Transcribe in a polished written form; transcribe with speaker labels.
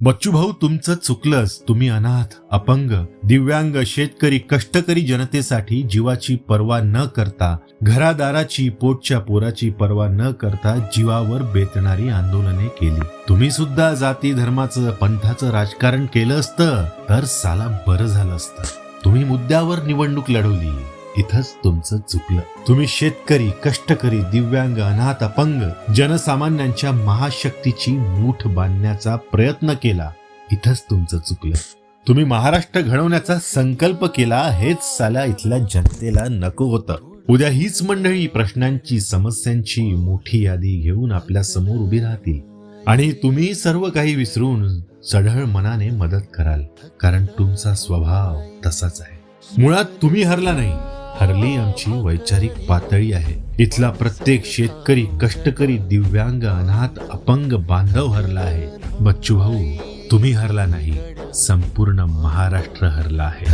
Speaker 1: बच्चू भाऊ, तुमचं चुकलंच. तुम्ही अनाथ, अपंग, दिव्यांग, शेतकरी, कष्टकरी जनतेसाठी जीवाची पर्वा न करता, घरादाराची, पोटच्या पोराची पर्वा न करता जीवावर बेतणारी आंदोलने केली. तुम्ही सुद्धा जाती धर्माचं, पंथाचं राजकारण केलं असतं तर साला बरं झालं असतं. तुम्ही मुद्द्यावर निवडणूक लढवली, इथंच तुमचं चुकलं. तुम्ही शेतकरी, कष्टकरी, दिव्यांग, अनाथ, अपंग, जनसामान्यांच्या महाशक्तीची मूठ बांधण्याचा प्रयत्न केला, इथंच तुमचं चुकलं. तुम्ही महाराष्ट्र घडवण्याचा संकल्प केला, हेच साला इथल्या जनतेला नको होतं. उद्या हीच मंडळी प्रश्नांची, समस्यांची मोठी यादी घेऊन आपल्या समोर उभी राहतील आणि तुम्ही सर्व काही विसरून चढळ मनाने मदत कराल, कारण तुमचा स्वभाव तसाच आहे. मुळात तुम्ही हरला नाही, हरली आमची वैचारिक पातळी आहे. इथला प्रत्येक शेतकरी, कष्टकरी, दिव्यांग, अनाथ, अपंग बांधव हरला आहे. बच्चू भाऊ, तुम्ही हरला नाही, संपूर्ण महाराष्ट्र हरला आहे.